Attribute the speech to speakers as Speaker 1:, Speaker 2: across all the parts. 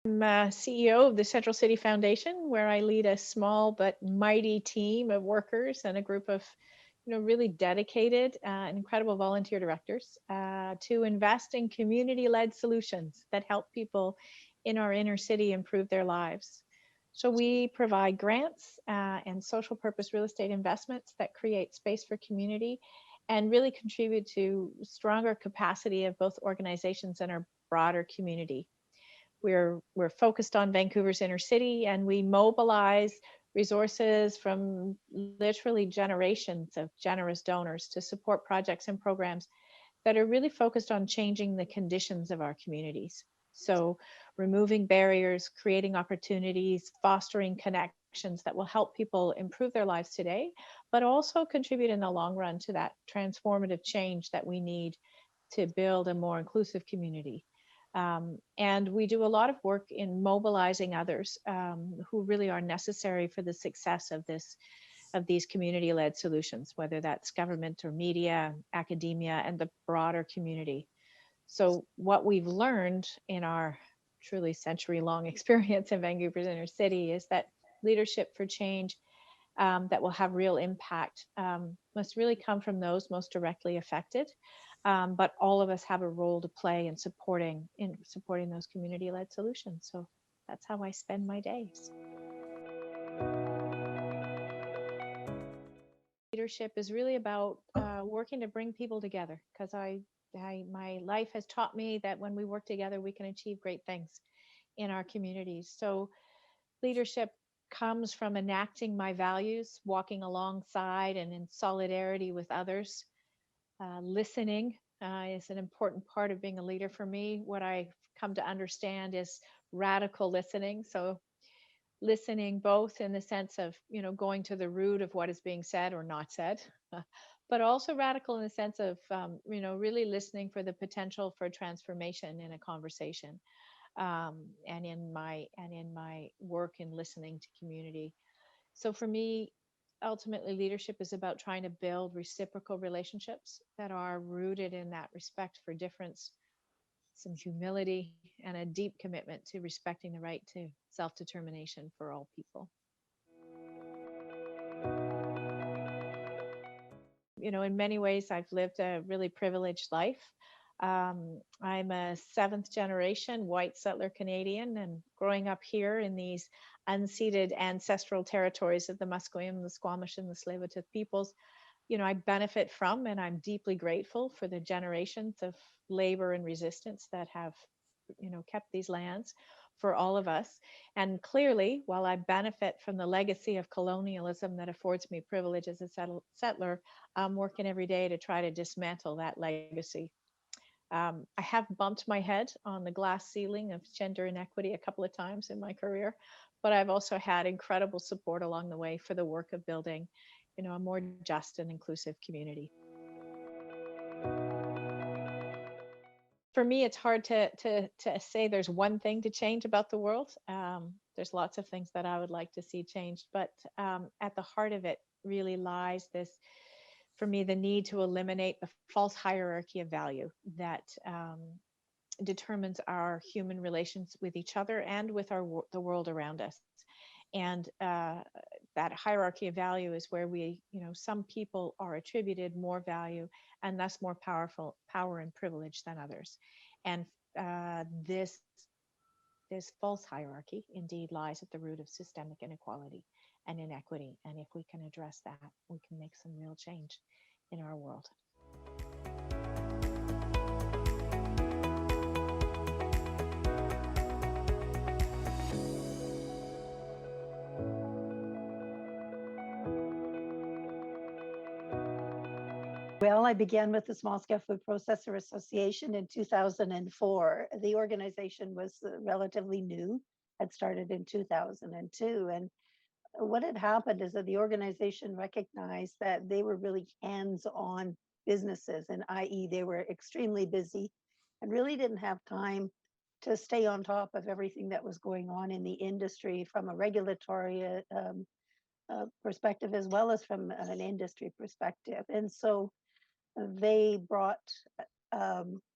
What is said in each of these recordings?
Speaker 1: I'm CEO of the Central City Foundation, where I lead a small but mighty team of workers and a group of, really dedicated and incredible volunteer directors to invest in community-led solutions that help people in our inner city improve their lives. So we provide grants and social purpose real estate investments that create space for community and really contribute to stronger capacity of both organizations and our broader community. We're focused on Vancouver's inner city, and we mobilize resources from literally generations of generous donors to support projects and programs that are really focused on changing the conditions of our communities. So removing barriers, creating opportunities, fostering connections that will help people improve their lives today, but also contribute in the long run to that transformative change that we need to build a more inclusive community. And we do a lot of work in mobilizing others who really are necessary for the success of these community-led solutions, whether that's government or media, academia, and the broader community. So what we've learned in our truly century-long experience in Vancouver's inner city is that leadership for change that will have real impact must really come from those most directly affected. But all of us have a role to play in supporting those community-led solutions. So that's how I spend my days. Leadership is really about working to bring people together because my life has taught me that when we work together, we can achieve great things in our communities. So leadership comes from enacting my values, walking alongside and in solidarity with others. Listening is an important part of being a leader for me. What I've come to understand is radical listening. So listening both in the sense of, going to the root of what is being said or not said, but also radical in the sense of, really listening for the potential for transformation in a conversation, and in my work in listening to community. So for me, ultimately, leadership is about trying to build reciprocal relationships that are rooted in that respect for difference, some humility, and a deep commitment to respecting the right to self determination for all people. In many ways, I've lived a really privileged life. I'm a seventh generation white settler Canadian, and growing up here in these unceded ancestral territories of the Musqueam, the Squamish, and the Tsleil-Waututh peoples, I benefit from and I'm deeply grateful for the generations of labor and resistance that have, kept these lands for all of us. And clearly, while I benefit from the legacy of colonialism that affords me privilege as a settler, I'm working every day to try to dismantle that legacy. I have bumped my head on the glass ceiling of gender inequity a couple of times in my career, but I've also had incredible support along the way for the work of building, a more just and inclusive community. For me, it's hard to say there's one thing to change about the world. There's lots of things that I would like to see changed, but at the heart of it really lies this, for me, the need to eliminate the false hierarchy of value that determines our human relations with each other and with the world around us. And that hierarchy of value is where some people are attributed more value and thus more power and privilege than others. And this false hierarchy indeed lies at the root of systemic inequality and inequity. And if we can address that, we can make some real change in our world.
Speaker 2: Well, I began with the Small Scale Food Processor Association in 2004. The organization was relatively new, had started in 2002. And what had happened is that the organization recognized that they were really hands-on businesses, and i.e., they were extremely busy and really didn't have time to stay on top of everything that was going on in the industry from a regulatory perspective as well as from an industry perspective. And so they brought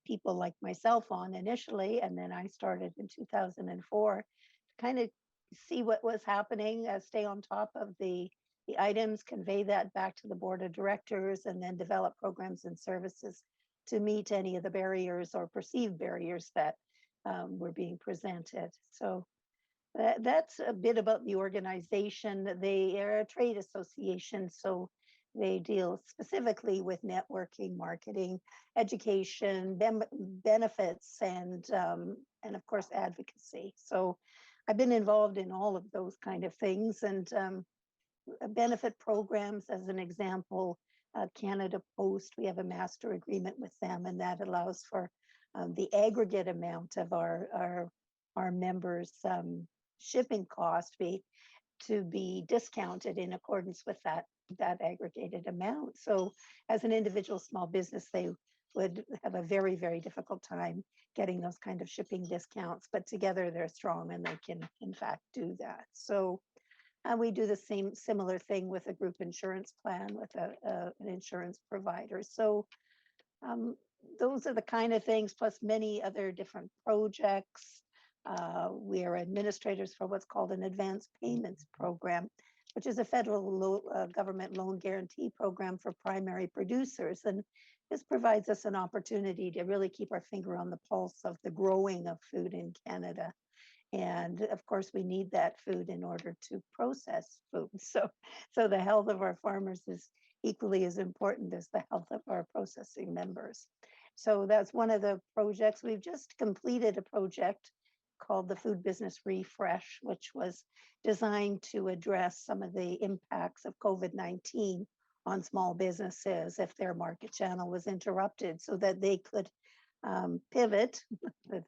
Speaker 2: people like myself on initially, and then I started in 2004 to kind of see what was happening, stay on top of the items, convey that back to the board of directors, and then develop programs and services to meet any of the barriers or perceived barriers that were being presented. So that's a bit about the organization. They are a trade association, so they deal specifically with networking, marketing, education, benefits, and of course advocacy. So I've been involved in all of those kind of things, and benefit programs, as an example, Canada Post. We have a master agreement with them, and that allows for the aggregate amount of our members' shipping cost to be discounted in accordance with that aggregated amount. So as an individual small business, they would have a very, very difficult time getting those kind of shipping discounts, but together they're strong and they can in fact do that. So we do the similar thing with a group insurance plan with an insurance provider. So those are the kind of things, plus many other different projects. We are administrators for what's called an advanced payments program, which is a federal government loan guarantee program for primary producers. And this provides us an opportunity to really keep our finger on the pulse of the growing of food in Canada. And of course, we need that food in order to process food. So the health of our farmers is equally as important as the health of our processing members. So that's one of the projects. We've just completed a project called the Food Business Refresh, which was designed to address some of the impacts of COVID-19 on small businesses if their market channel was interrupted, so that they could pivot,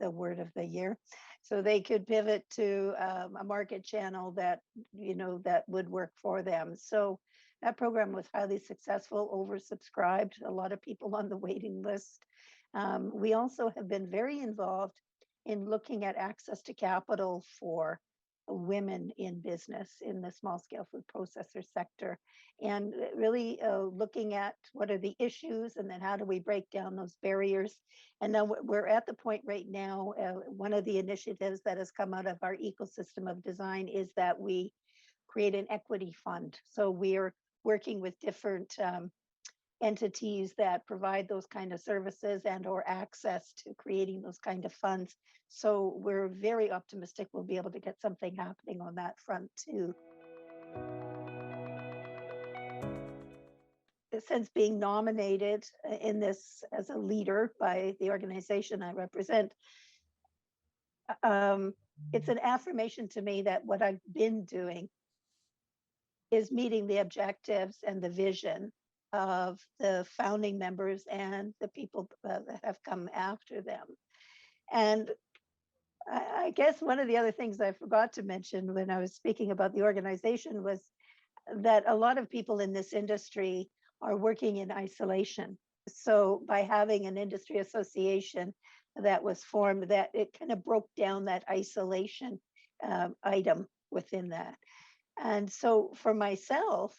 Speaker 2: the word of the year, so they could pivot to a market channel that, that would work for them. So that program was highly successful, oversubscribed, a lot of people on the waiting list. We also have been very involved in looking at access to capital for women in business in the small scale food processor sector, and really looking at what are the issues and then how do we break down those barriers. And now we're at the point right now, one of the initiatives that has come out of our ecosystem of design is that we create an equity fund. So we're working with different entities that provide those kind of services and or access to creating those kind of funds. So we're very optimistic we'll be able to get something happening on that front too. Since being nominated in this as a leader by the organization I represent, it's an affirmation to me that what I've been doing is meeting the objectives and the vision of the founding members and the people that have come after them. And I guess one of the other things I forgot to mention when I was speaking about the organization was that a lot of people in this industry are working in isolation. So by having an industry association that was formed, that it kind of broke down that isolation item within that. And so for myself,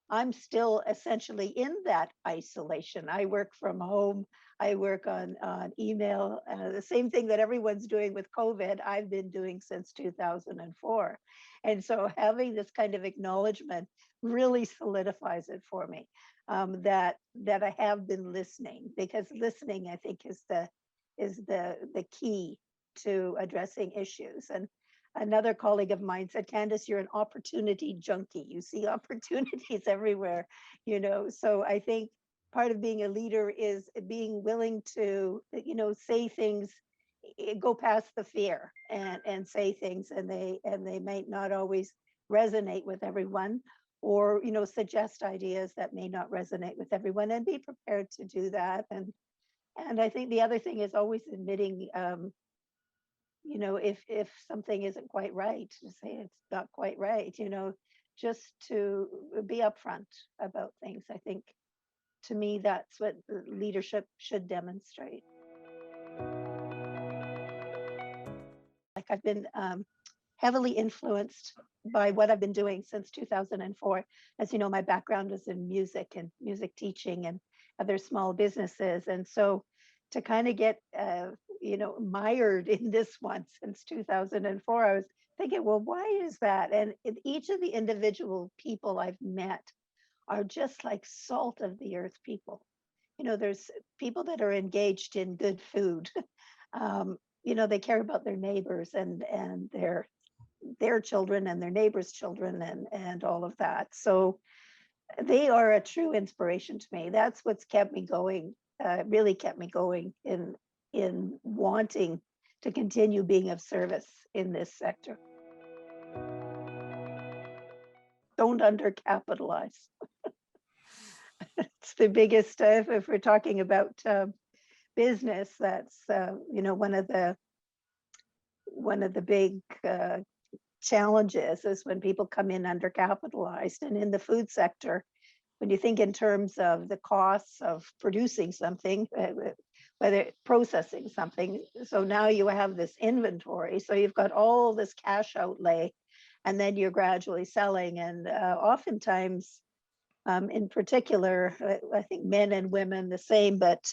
Speaker 2: I'm still essentially in that isolation. I work from home. I work on email. The same thing that everyone's doing with COVID, I've been doing since 2004. And so having this kind of acknowledgement really solidifies it for me, that I have been listening, because listening, I think, is the key to addressing issues. And another colleague of mine said, Candace, you're an opportunity junkie. You see opportunities everywhere, So I think part of being a leader is being willing to, say things, go past the fear and say things, and they might not always resonate with everyone, or, suggest ideas that may not resonate with everyone, and be prepared to do that. And I think the other thing is always admitting, if something isn't quite right, to say it's not quite right, just to be upfront about things. I think, to me, that's what leadership should demonstrate. Like, I've been heavily influenced by what I've been doing since 2004. As you know, my background is in music and music teaching and other small businesses. And so to kind of get, mired in this one since 2004. I was thinking, well, why is that? And each of the individual people I've met are just like salt of the earth people. There's people that are engaged in good food. They care about their neighbors and their children and their neighbors' children and all of that. So they are a true inspiration to me. That's what's kept me going, really kept me going in wanting to continue being of service in this sector. Don't undercapitalize. It's the biggest, if we're talking about business, that's one of the big challenges is when people come in undercapitalized. And in the food sector, when you think in terms of the costs of producing something, whether processing something, so now you have this inventory, so you've got all this cash outlay, and then you're gradually selling. And oftentimes, in particular, I think men and women the same, but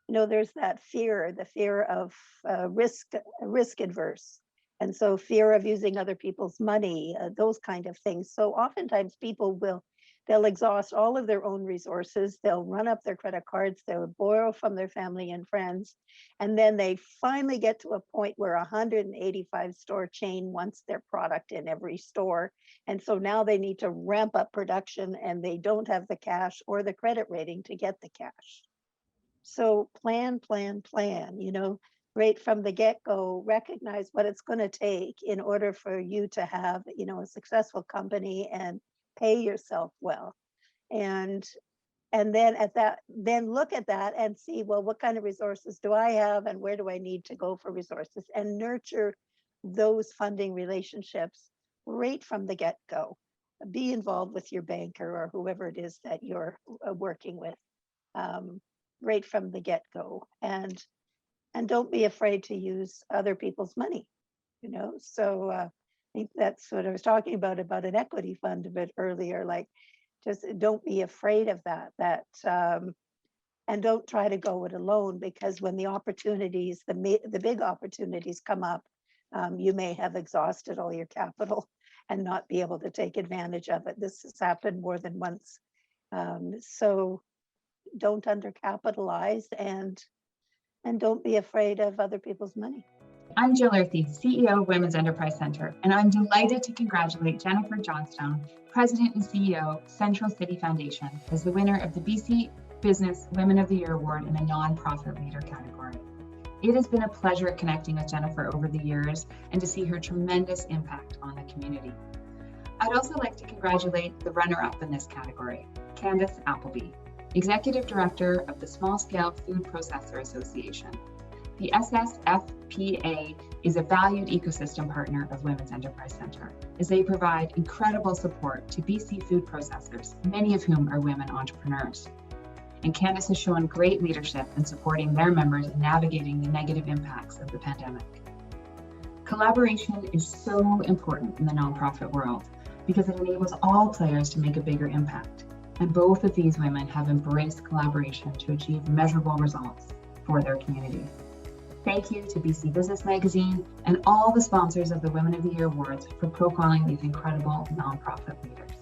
Speaker 2: there's that fear, the fear of risk adverse. And so fear of using other people's money, those kind of things. So oftentimes they'll exhaust all of their own resources. They'll run up their credit cards. They'll borrow from their family and friends. And then they finally get to a point where 185 store chain wants their product in every store. And so now they need to ramp up production and they don't have the cash or the credit rating to get the cash. So plan, right from the get-go, recognize what it's going to take in order for you to have, a successful company and pay yourself well. And then look at that and see, well, what kind of resources do I have and where do I need to go for resources, and nurture those funding relationships right from the get-go. Be involved with your banker or whoever it is that you're working with right from the get-go. And don't be afraid to use other people's money, So I think that's what I was talking about an equity fund a bit earlier. Like, just don't be afraid of that. And don't try to go it alone, because when the opportunities, the big opportunities come up, you may have exhausted all your capital and not be able to take advantage of it. This has happened more than once. So don't undercapitalize and don't be afraid of other people's money.
Speaker 3: I'm Jill Earthy, CEO of Women's Enterprise Center, and I'm delighted to congratulate Jennifer Johnstone, President and CEO, Central City Foundation, as the winner of the BC Business Women of the Year Award in the Nonprofit Leader category. It has been a pleasure connecting with Jennifer over the years and to see her tremendous impact on the community. I'd also like to congratulate the runner-up in this category, Candace Appleby, Executive Director of the Small Scale Food Processor Association. The SSFPA is a valued ecosystem partner of Women's Enterprise Center, as they provide incredible support to BC food processors, many of whom are women entrepreneurs. And Candace has shown great leadership in supporting their members in navigating the negative impacts of the pandemic. Collaboration is so important in the nonprofit world because it enables all players to make a bigger impact. And both of these women have embraced collaboration to achieve measurable results for their community. Thank you to BC Business Magazine and all the sponsors of the Women of the Year Awards for profiling these incredible nonprofit leaders.